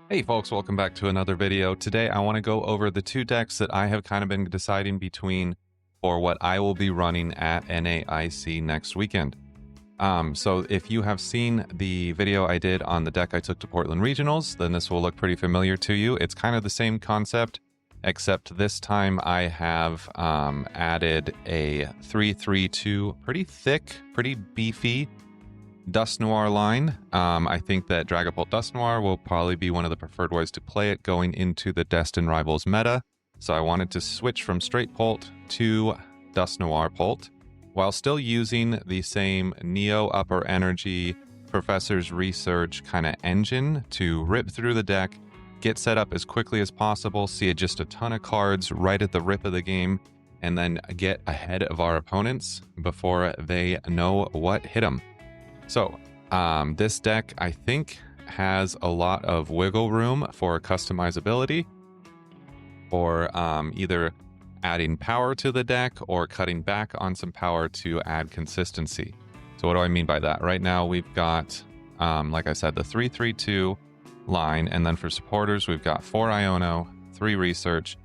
Hey folks, welcome back to another video. Today I want to go over the two decks that I have kind of been deciding between for what I will be running at NAIC next weekend. So if you have seen the video I did on the deck I took to Portland Regionals, then this will look pretty familiar to you. It's kind of the same concept, except this time I have added a 3-3-2, pretty thick, pretty beefy Dust Noir line. I think that Dragapult Dust Noir will probably be one of the preferred ways to play it going into the Destined Rivals meta. So I wanted to switch from straight Pult to Dust Noir Pult, while still using the same Neo Upper Energy Professor's Research kind of engine to rip through the deck, get set up as quickly as possible, see just a ton of cards right at the rip of the game, and then get ahead of our opponents before they know what hit them. So this deck, I think, has a lot of wiggle room for customizability, for either adding power to the deck or cutting back on some power to add consistency. So what do I mean by that? Right now we've got, like I said, the 3-3-2 line, and then for supporters we've got 4 Iono, 3 Research,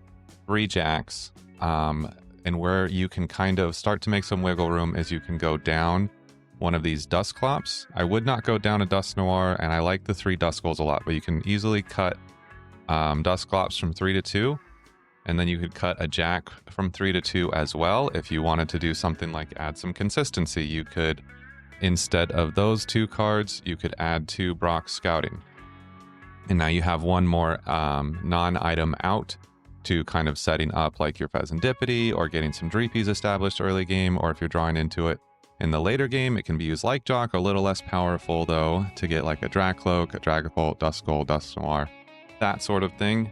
3 Jacks, and where you can kind of start to make some wiggle room is you can go down one of these Dusclops. I would not go down a Dust Noir, and I like the 3 Duskulls a lot, but you can easily cut Dusclops from 3 to 2, and then you could cut a Jack from 3 to 2 as well. If you wanted to do something like add some consistency, you could, instead of those 2 cards, you could add 2 Brock Scouting. And now you have one more non-item out to kind of setting up like your Pheasantipity or getting some Dreepies established early game, or if you're drawing into it in the later game, it can be used like Jock, a little less powerful though, to get like a Dracloak, a Dragapult, Duskull, Dust Noir, that sort of thing.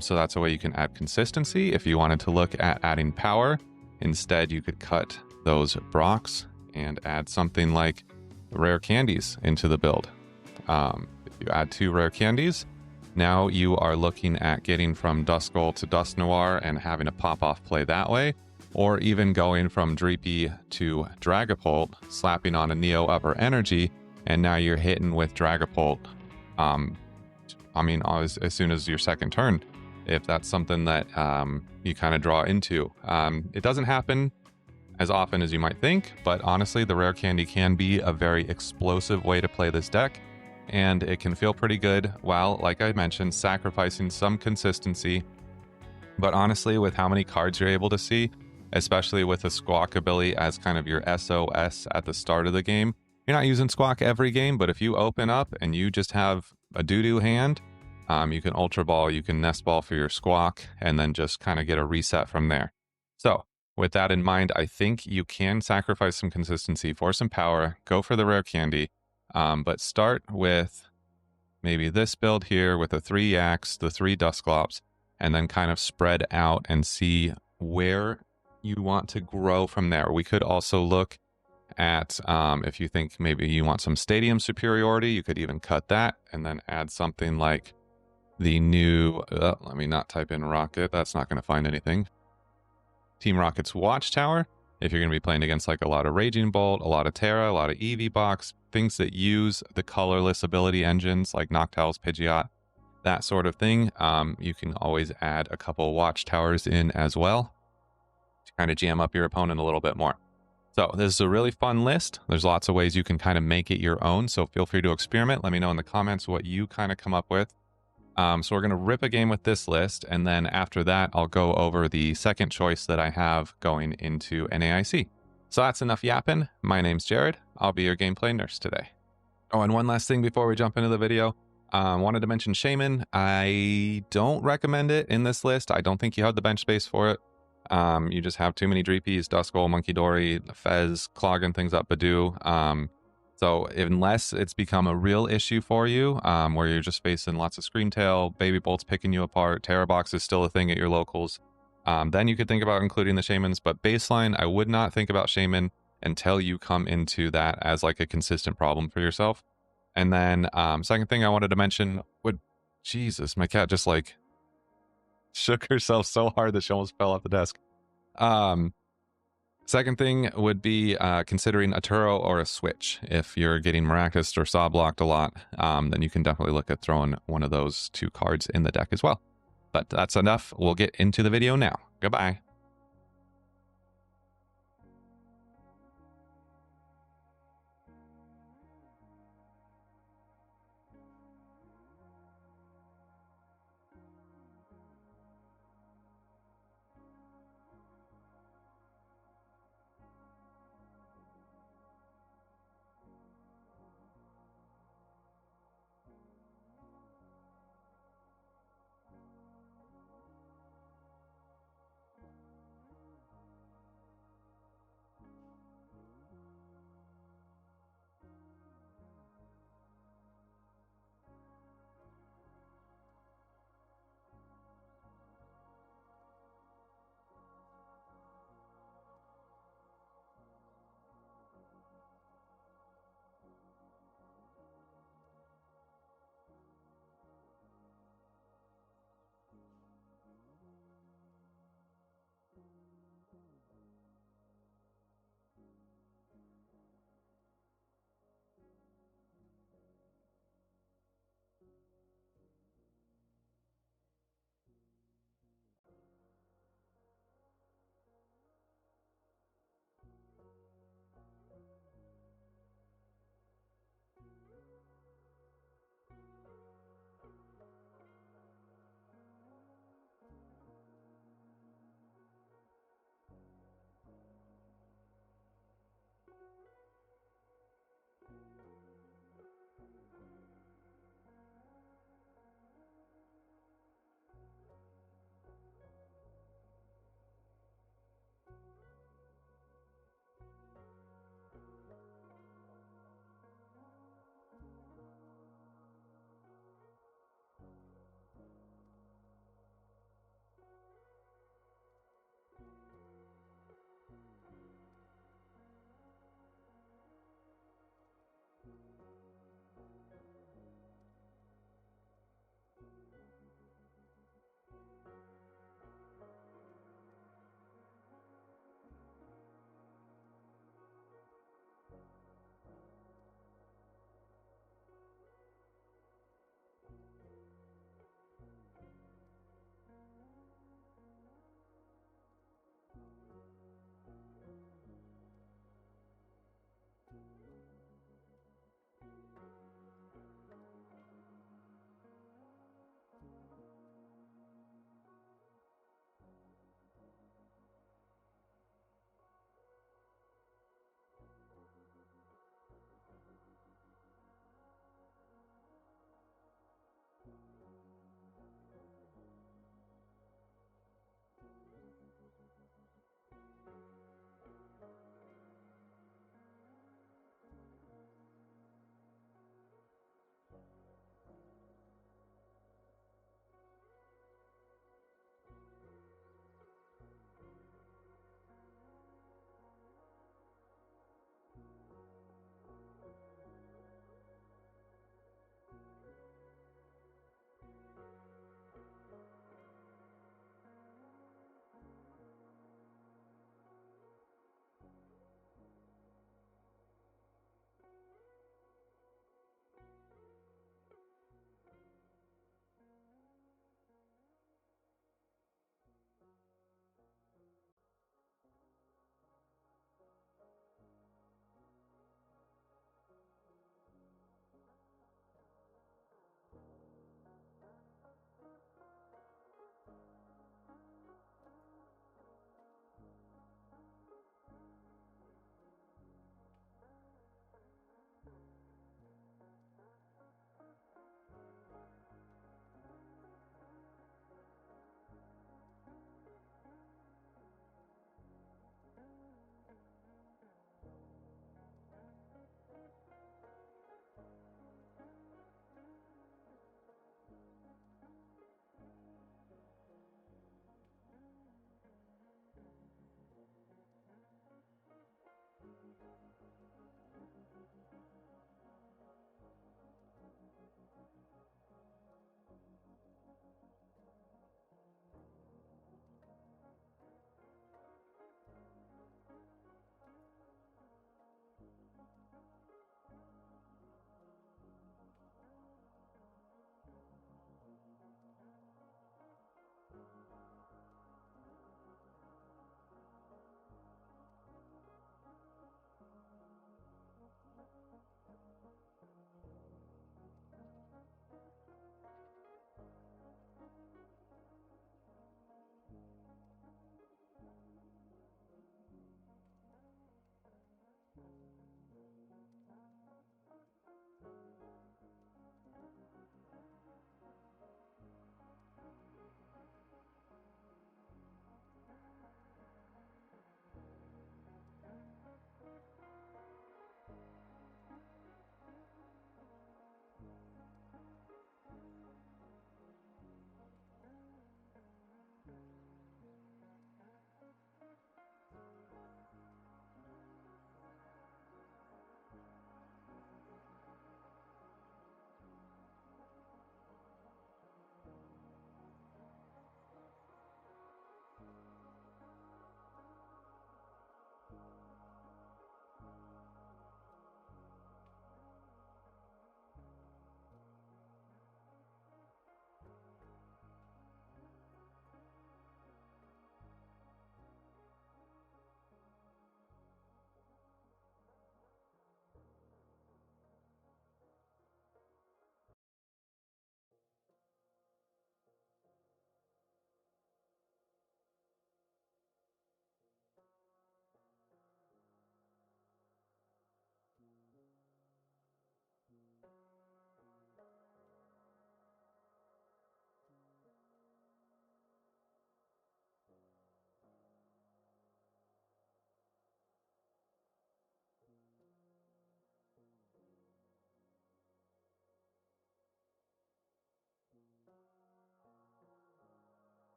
So that's a way you can add consistency. If you wanted to look at adding power, instead you could cut those Brocks and add something like rare candies into the build. If you add 2 rare candies, now you are looking at getting from Duskull to Dust Noir and having a pop-off play that way. Or even going from Dreepy to Dragapult, slapping on a Neo Upper Energy, and now you're hitting with Dragapult. As soon as your second turn, if that's something that you kind of draw into. It doesn't happen as often as you might think, but honestly, the rare candy can be a very explosive way to play this deck, and it can feel pretty good while, like I mentioned, sacrificing some consistency. But honestly, with how many cards you're able to see, especially with a Squawk ability as kind of your SOS at the start of the game. You're not using Squawk every game, but if you open up and you just have a doo-doo hand, you can Ultra Ball, you can Nest Ball for your Squawk, and then just kind of get a reset from there. So with that in mind, I think you can sacrifice some consistency for some power, go for the rare candy, but start with maybe this build here with the 3 Yaks, the 3 Dusclops, and then kind of spread out and see where you want to grow from there. We could also look at, if you think maybe you want some stadium superiority, you could even cut that and then add something like the new, let me not type in Rocket, that's not going to find anything. Team Rocket's Watchtower, if you're going to be playing against like a lot of Raging Bolt, a lot of Terra, a lot of Eevee Box, things that use the colorless ability engines like Noctowl's Pidgeot, that sort of thing. You can always add a couple Watchtowers in as well, kind of jam up your opponent a little bit more. So this is a really fun list. There's lots of ways you can kind of make it your own, so feel free to experiment. Let me know in the comments what you kind of come up with. So we're going to rip a game with this list, and then after that I'll go over the second choice that I have going into NAIC. So that's enough yapping. My name's Jared. I'll be your gameplay nurse today. Oh, and one last thing before we jump into the video. Wanted to mention Shaman. I don't recommend it in this list. I don't think you have the bench space for it. You just have too many Dreepies, Duskull, Monkey Dory, Fez, clogging things up Badoo. So unless it's become a real issue for you, where you're just facing lots of Screamtail, Baby Bolts picking you apart, Terra Box is still a thing at your locals, then you could think about including the Shamans. But baseline, I would not think about Shaman until you come into that as like a consistent problem for yourself. And then second thing I wanted to mention would, Jesus, my cat just like shook herself so hard that she almost fell off the desk. Second thing would be considering a Turo or a Switch. If you're getting Miraculous or Saw blocked a lot, then you can definitely look at throwing one of those 2 cards in the deck as well. But that's enough. We'll get into the video now. Goodbye.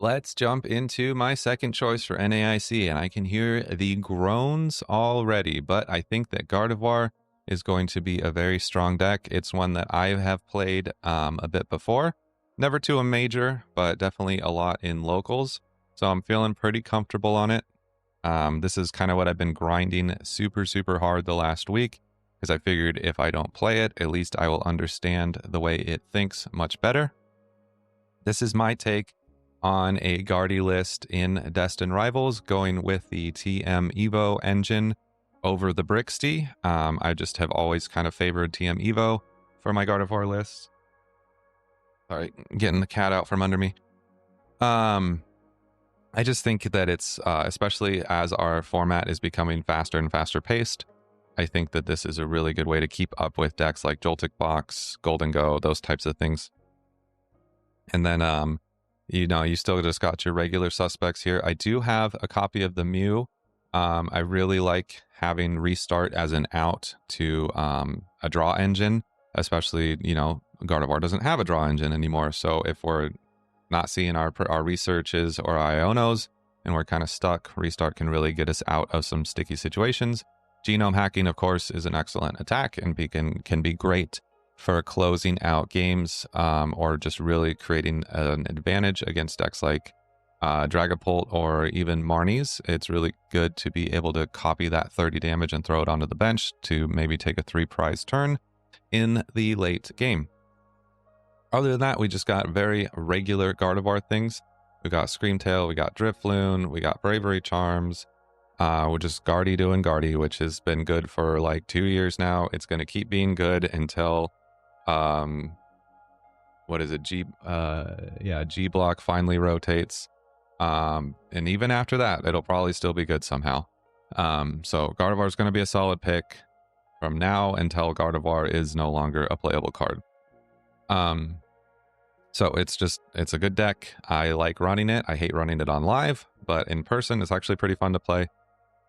Let's jump into my second choice for NAIC, and I can hear the groans already, but I think that Gardevoir is going to be a very strong deck. It's one that I have played a bit before. Never to a major, but definitely a lot in locals. So I'm feeling pretty comfortable on it. This is kind of what I've been grinding super, super hard the last week, because I figured if I don't play it, at least I will understand the way it thinks much better. This is my take on a Guardy list in Destin Rivals, going with the TM Evo engine over the Brixty. I just have always kind of favored TM Evo for my Gardevoir lists. Sorry, getting the cat out from under me. I just think that it's, especially as our format is becoming faster and faster paced, I think that this is a really good way to keep up with decks like Joltik Box, Golden Go, those types of things. And then, you know, you still just got your regular suspects here. I do have a copy of the Mew. I really like having Restart as an out to a draw engine, especially, you know, Gardevoir doesn't have a draw engine anymore. So if we're not seeing our researches or Ionos and we're kind of stuck, Restart can really get us out of some sticky situations. Genome hacking, of course, is an excellent attack and can be great for closing out games or just really creating an advantage against decks like Dragapult or even Marnie's. It's really good to be able to copy that 30 damage and throw it onto the bench to maybe take a 3-prize turn in the late game. Other than that, we just got very regular Gardevoir things. We got Screamtail, we got Drifloon, we got Bravery Charms. We're just Guardy doing Guardy, which has been good for like 2 years now. It's going to keep being good until what is it? G block finally rotates. And even after that, it'll probably still be good somehow. So Gardevoir is going to be a solid pick from now until Gardevoir is no longer a playable card. So it's a good deck. I like running it. I hate running it on live, but in person it's actually pretty fun to play.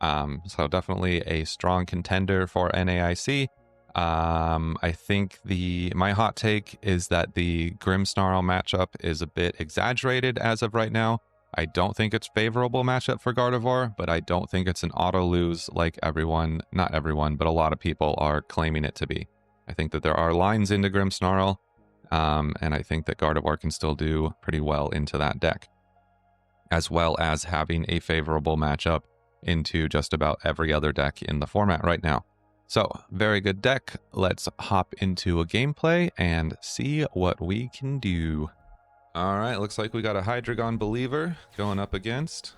So definitely a strong contender for NAIC. I think my hot take is that the Grimmsnarl matchup is a bit exaggerated as of right now. I don't think it's favorable matchup for Gardevoir, but I don't think it's an auto lose like not everyone, but a lot of people are claiming it to be. I think that there are lines into Grimmsnarl, and I think that Gardevoir can still do pretty well into that deck, as well as having a favorable matchup into just about every other deck in the format right now. So, very good deck. Let's hop into a gameplay and see what we can do. All right, looks like we got a Hydreigon Believer going up against.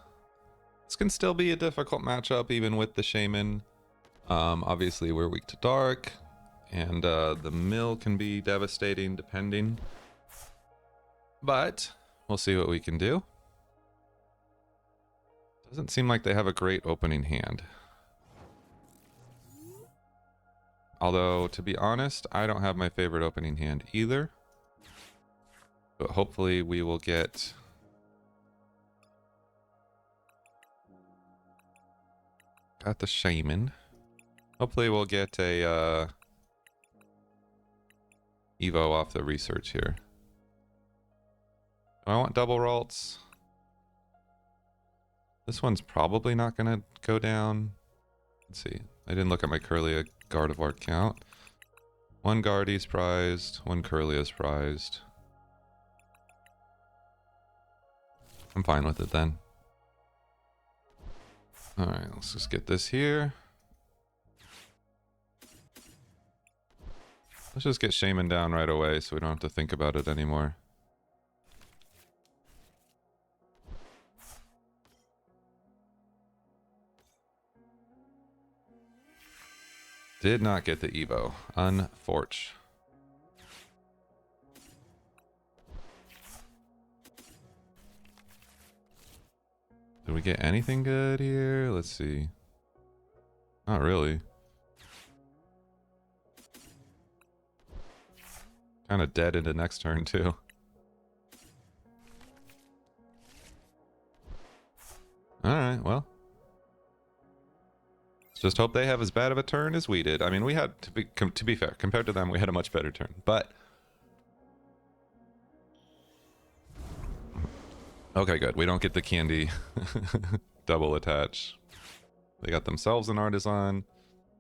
This can still be a difficult matchup even with the Shaman. Obviously, we're weak to Dark, and the Mill can be devastating depending. But we'll see what we can do. Doesn't seem like they have a great opening hand. Although, to be honest, I don't have my favorite opening hand either. But hopefully we will get... Got the Shaman. Hopefully we'll get a Evo off the research here. Do I want double Ralts? This one's probably not going to go down. Let's see. I didn't look at my Curlia Gardevoir count. One Guardy's prized, one Curlia's prized. I'm fine with it then. Alright, let's just get this here. Let's just get Shaman down right away so we don't have to think about it anymore. Did not get the Evo. Unfortunate. Did we get anything good here? Let's see. Not really. Kind of dead into next turn too. Alright, well. Let's just hope they have as bad of a turn as we did. I mean, we had, to be fair, compared to them, we had a much better turn. But... Okay, good. We don't get the candy double attach. They got themselves an artisan,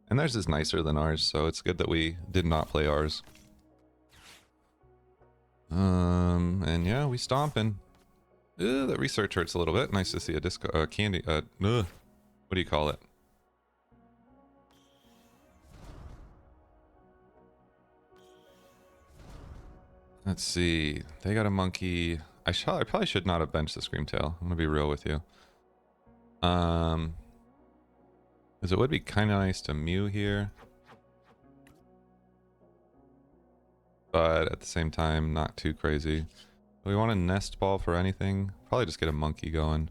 and theirs is nicer than ours, so it's good that we did not play ours. And yeah, we stomping. That research hurts a little bit. Nice to see a disco candy. What do you call it? Let's see. They got a monkey. I probably should not have benched the Screamtail. I'm gonna be real with you. Because it would be kind of nice to Mew here, but at the same time, not too crazy. Do we want a nest ball for anything? Probably just get a monkey going.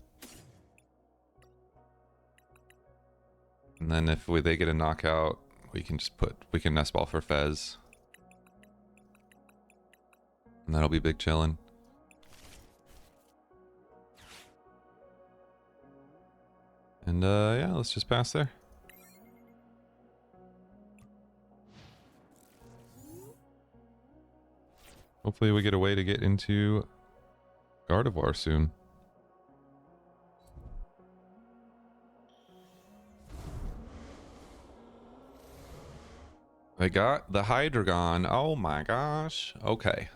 And then if they get a knockout, we can nest ball for Fez. And that'll be big chillin'. And yeah, let's just pass there. Hopefully we get a way to get into Gardevoir soon. I got the Hydreigon. Oh my gosh. Okay.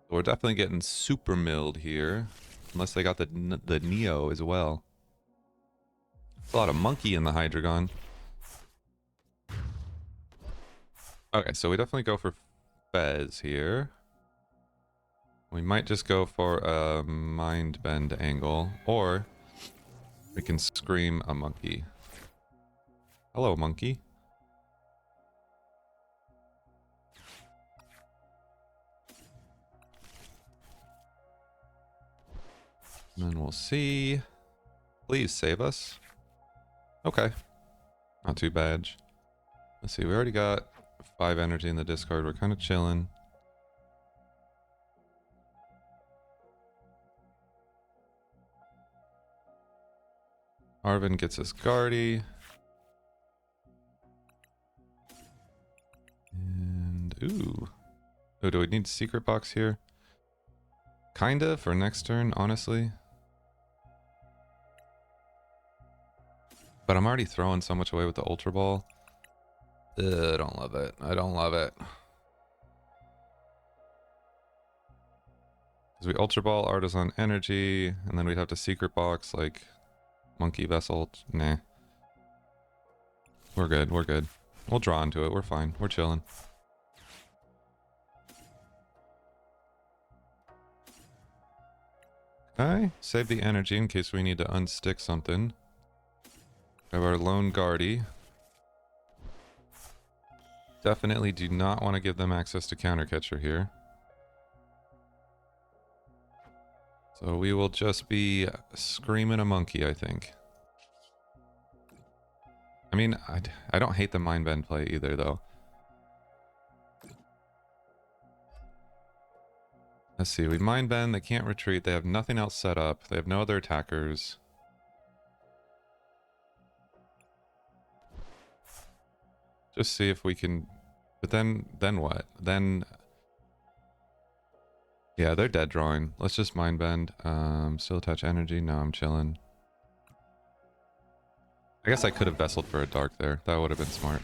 We're definitely getting super milled here. Unless they got the Neo as well. There's a lot of monkey in the Hydreigon. Okay, so we definitely go for Fez here. We might just go for a Mind Bend angle. Or we can Scream a monkey. Hello, monkey. And then we'll see. Please save us. Okay. Not too bad. Let's see, we already got 5 energy in the discard. We're kind of chilling. Arvin gets us Guardy. And, ooh. Oh, do we need Secret Box here? Kinda for next turn, honestly. But I'm already throwing so much away with the Ultra Ball. I don't love it. I don't love it. Because we Ultra Ball, Artisan Energy, and then we'd have to Secret Box, like, Monkey Vessel. Nah. We're good, we're good. We'll draw into it, we're fine. We're chilling. Okay, save the energy in case we need to unstick something. Have our lone Guardy. Definitely do not want to give them access to Counter Catcher here. So we will just be screaming a monkey, I think. I mean, I don't hate the Mind Bend play either, though. Let's see, we Mind Bend, they can't retreat, they have nothing else set up, they have no other attackers. Just see if we can... But then what? Then... Yeah, they're dead drawing. Let's just Mind Bend. Still attach energy. No, I'm chilling. I guess I could have Vesseled for a Dark there. That would have been smart.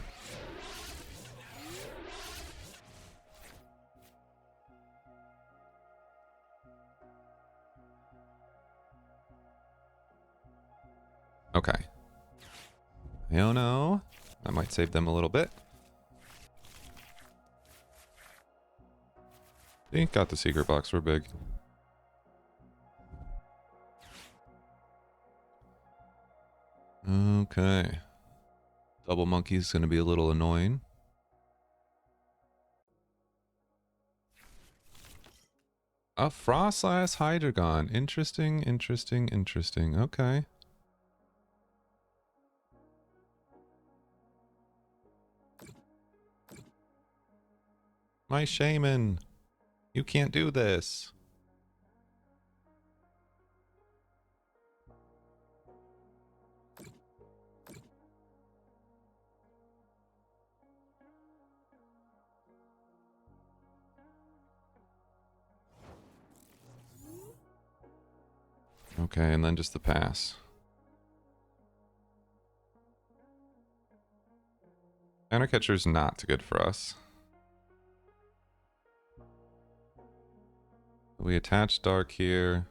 Okay. Oh no. That might save them a little bit. See, got the Secret Box. We're big. Okay. Double Monkey's going to be a little annoying. A Frostlass Hydreigon. Interesting, interesting, interesting. Okay. My Shaman. You can't do this. Okay, and then just the pass. Countercatcher's not good for us. We attach Dark here.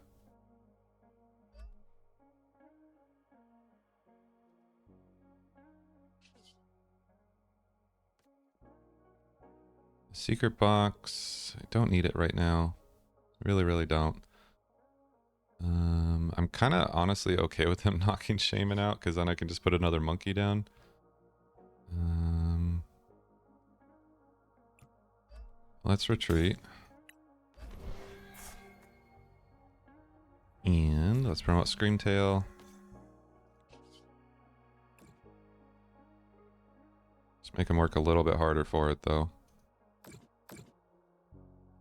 Secret box. I don't need it right now. Really, really don't. I'm kind of honestly okay with him knocking Shaman out, because then I can just put another monkey down. Let's retreat. And let's promote Screamtail. Let's make him work a little bit harder for it, though.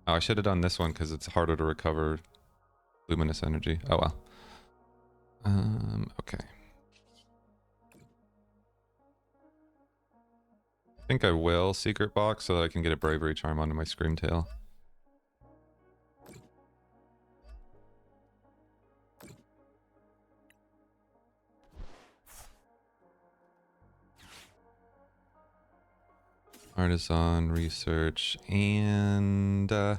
Oh, I should have done this one because it's harder to recover luminous energy. Oh well. Okay. I think I will secret box so that I can get a bravery charm onto my Screamtail. Artisan, research, and kind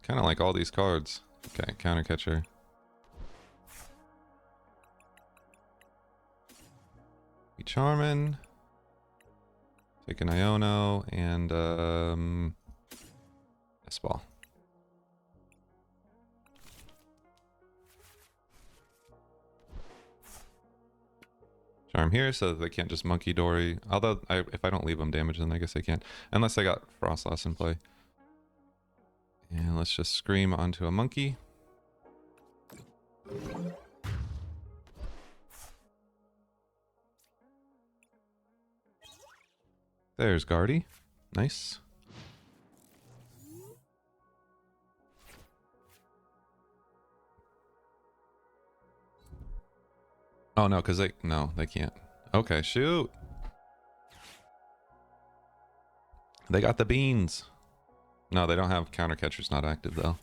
of like all these cards. Okay, Countercatcher. Be Charmin. Take an Iono and S-Ball. Charm here so that they can't just Monkey Dory. Although, if I don't leave them damage, then I guess I can't. Unless I got Frostlass in play. And let's just Scream onto a Monkey. There's Guardy. Nice. Oh no, because they can't. Okay, shoot. They got the beans. No, they don't have Countercatcher's not active though.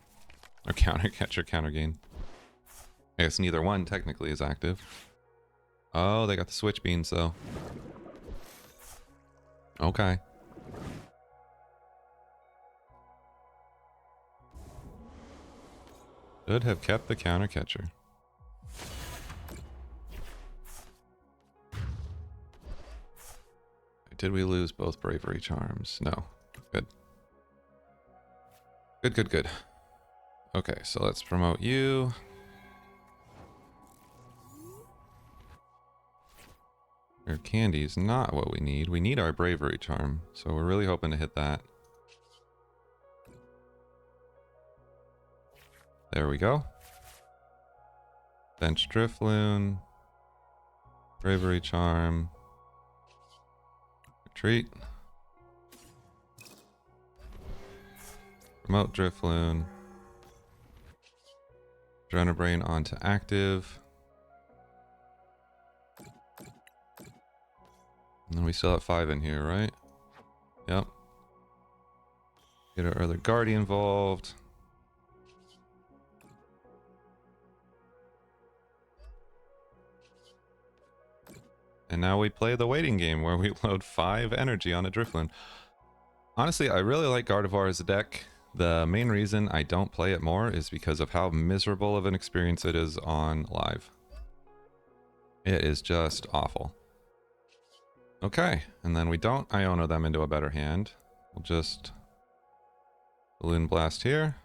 Or Countercatcher, Counter Gain. I guess neither one technically is active. Oh, they got the switch beans though. Okay. Should have kept the Countercatcher. Did we lose both bravery charms? No. Good. Good, good, good. Okay, so let's promote you. Your candy is not what we need. We need our bravery charm, so we're really hoping to hit that. There we go. Bench Drifloon. Bravery charm. Retreat. Promote Drifloon. Adrenabrain onto active. And then we still have 5 in here, right? Yep. Get our other Guardian involved. And now we play the waiting game where we load 5 energy on a Drifloon. Honestly, I really like Gardevoir as a deck. The main reason I don't play it more is because of how miserable of an experience it is on live. It is just awful. Okay, and then we don't Iono them into a better hand. We'll just Balloon Blast here.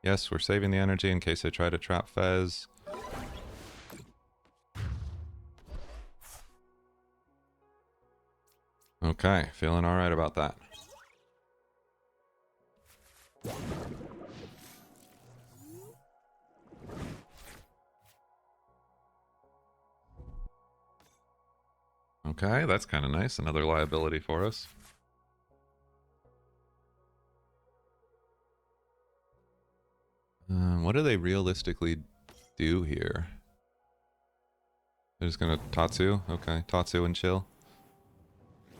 Yes, we're saving the energy in case they try to trap Fez. Okay, feeling alright about that. Okay, that's kind of nice. Another liability for us. What do they realistically do here? They're just gonna Tatsu? Okay, Tatsu and chill.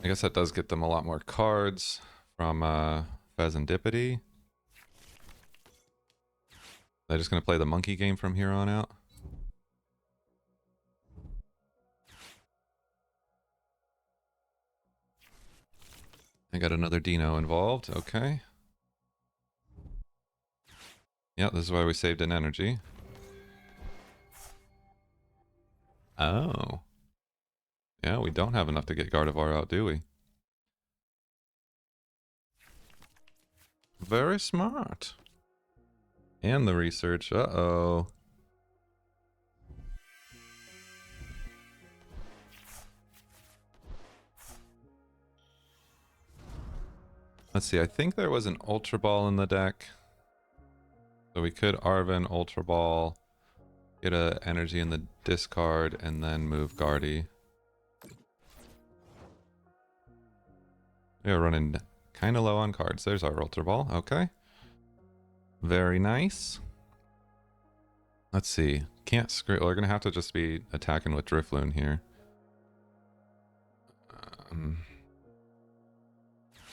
I guess that does get them a lot more cards from Fezandipity. They're just going to play the monkey game from here on out. I got another Dino involved. Okay. Yeah, this is why we saved an energy. Oh. Yeah, we don't have enough to get Gardevoir out, do we? Very smart. And the research. Uh-oh. Let's see, I think there was an Ultra Ball in the deck. So we could Arven, Ultra Ball, get a energy in the discard, and then move Guardy. We're running kind of low on cards. There's our Ultra Ball. Okay. Very nice. Let's see. Can't screw. We're going to have to just be attacking with Drifloon here.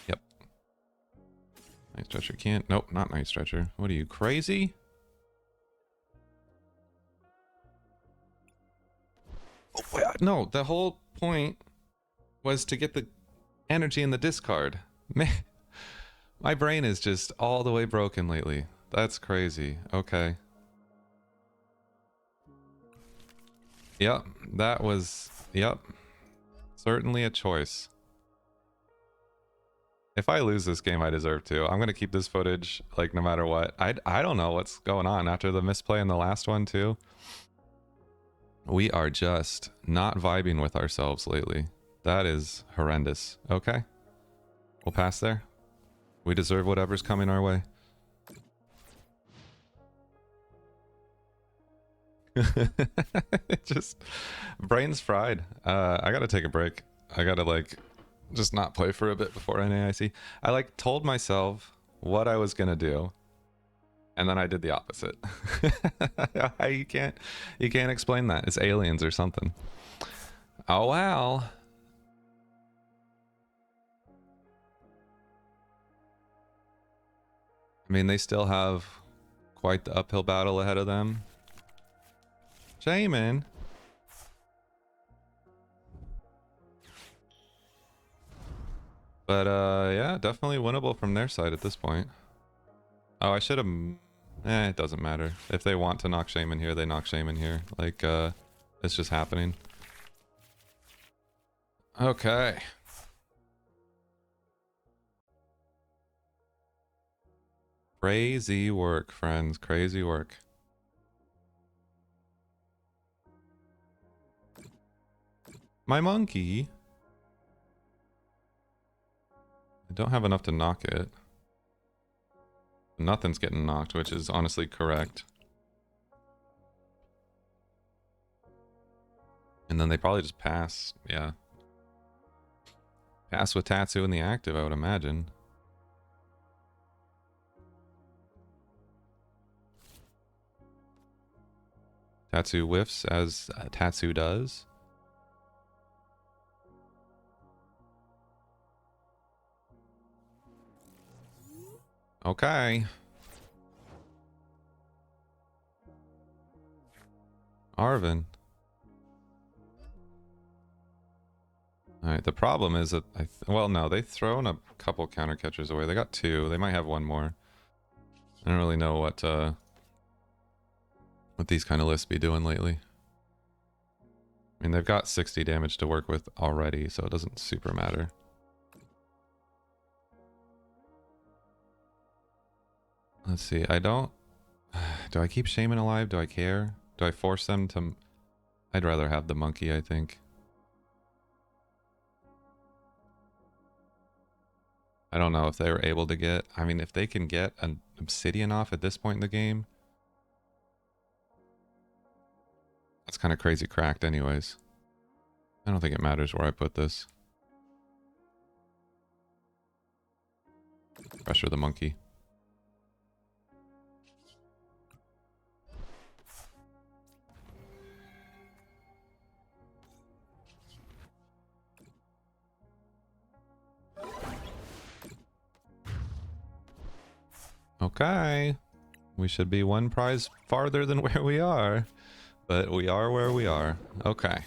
Yep. Night Stretcher can't. Nope, not Night Stretcher. What are you, crazy? Oh, wait, no, the whole point was to get the energy in the discard. Man, my brain is just all the way broken lately. That's crazy. Okay. Yep, that was... Yep. Certainly a choice. If I lose this game, I deserve to. I'm going to keep this footage, like, no matter what. I don't know what's going on after the misplay in the last one, too. We are just not vibing with ourselves lately. That is horrendous. Okay. We'll pass there. We deserve whatever's coming our way. Just brain's fried. I gotta take a break. I gotta like just not play for a bit before NAIC. I like told myself what I was gonna do, and then I did the opposite. you can't explain that. It's aliens or something. Oh wow. I mean, they still have quite the uphill battle ahead of them. Shaman. But yeah, definitely winnable from their side at this point. Oh, I should have... it doesn't matter. If they want to knock Shaman here, they knock Shaman here. Like, it's just happening. Okay. Crazy work, friends. Crazy work. My monkey. I don't have enough to knock it. Nothing's getting knocked, which is honestly correct. And then they probably just pass. Yeah. Pass with Tatsu in the active, I would imagine. Tatsu whiffs as Tatsu does. Okay. Arven. Alright, the problem is that well, no, they've thrown a couple counter catchers away. They got two. They might have one more. I don't really know what these kind of lists be doing lately. I mean, they've got 60 damage to work with already, so it doesn't super matter. Let's see, I don't... Do I keep Shaman alive? Do I care? Do I force them to... I'd rather have the monkey, I think. I don't know if they were able to get... I mean, if they can get an Obsidian off at this point in the game... That's kind of crazy cracked anyways. I don't think it matters where I put this. Pressure the monkey. Okay. We should be one prize farther than where we are. But we are where we are. Okay.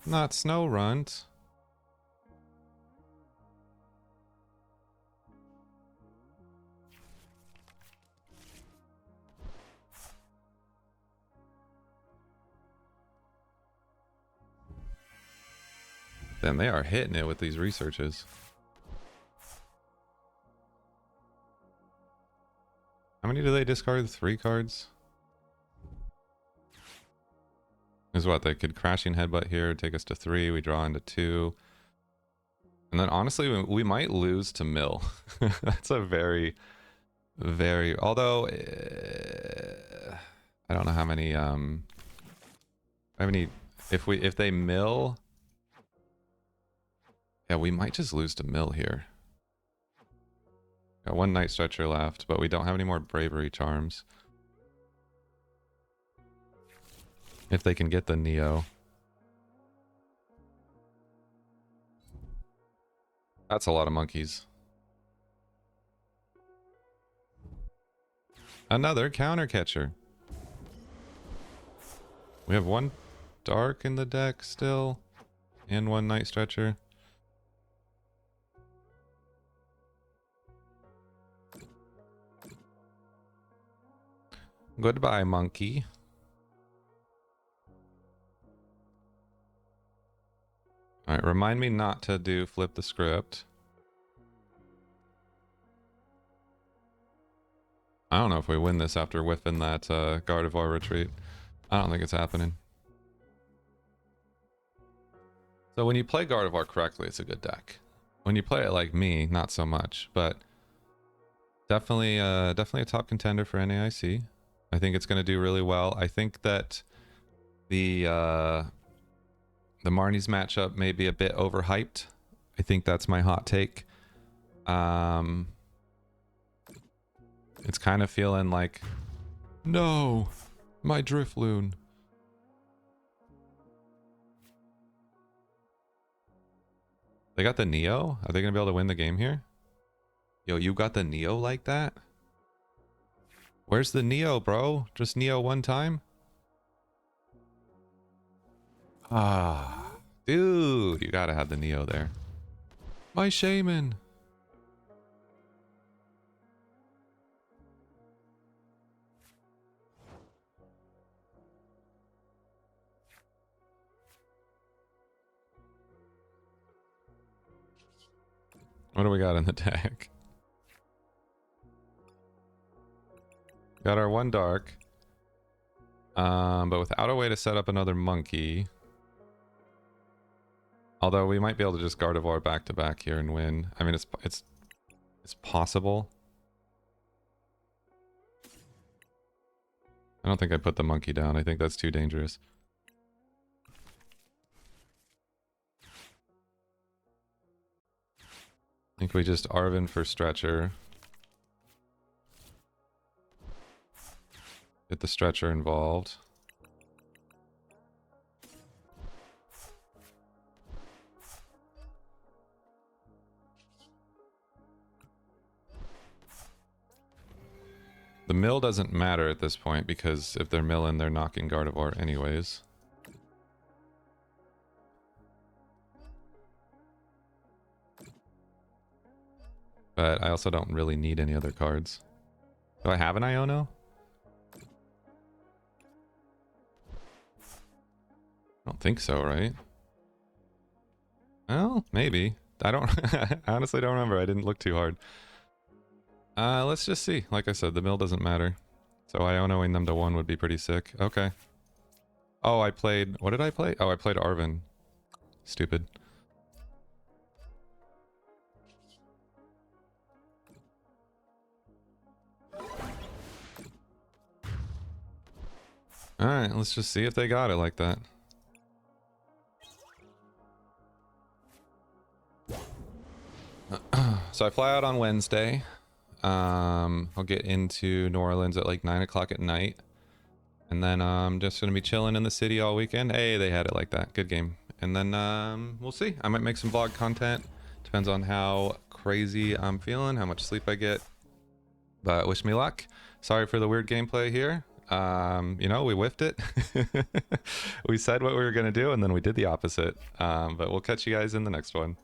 Not Snow Runt. Then they are hitting it with these researches. How many do they discard? 3 cards? Is what, they could Crashing Headbutt here, take us to 3, we draw into 2. And then honestly, we might lose to Mill. That's a very, although, I don't know how many, if they Mill, yeah, we might just lose to Mill here. Got 1 Night Stretcher left, but we don't have any more Bravery Charms. If they can get the Neo. That's a lot of monkeys. Another counter catcher. We have 1 dark in the deck still, and 1 Night Stretcher. Goodbye, monkey. Alright, remind me not to do flip the script. I don't know if we win this after whiffing that Gardevoir retreat. I don't think it's happening. So when you play Gardevoir correctly, it's a good deck. When you play it like me, not so much. But definitely a top contender for NAIC. I think it's going to do really well. I think that the Marnie's matchup may be a bit overhyped. I think that's my hot take. It's kind of feeling like, no, my Drifloon. They got the Neo? Are they going to be able to win the game here? Yo, you got the Neo like that? Where's the Neo, bro? Just Neo one time? Ah, dude, you gotta have the Neo there. My Shaman. What do we got in the deck? Got our 1 dark. But without a way to set up another monkey. Although we might be able to just Gardevoir back to back here and win. I mean, it's possible. I don't think I put the monkey down. I think that's too dangerous. I think we just Arven for Stretcher. Get the Stretcher involved. The mill doesn't matter at this point because if they're milling, they're knocking Gardevoir anyways. But I also don't really need any other cards. Do I have an Iono? I don't think so, right? Well, maybe. I don't I honestly don't remember. I didn't look too hard. Let's just see. Like I said, the mill doesn't matter. So Ionoing them to 1 would be pretty sick. Okay. Oh, I played... What did I play? Oh, I played Arven. Stupid. Alright, let's just see if they got it like that. So I fly out on Wednesday. I'll get into New Orleans at like 9 o'clock at night. And then I'm just going to be chilling in the city all weekend. Hey, they had it like that. Good game. And then we'll see. I might make some vlog content. Depends on how crazy I'm feeling, how much sleep I get. But wish me luck. Sorry for the weird gameplay here. You know, we whiffed it. We said what we were going to do, and then we did the opposite. But we'll catch you guys in the next one.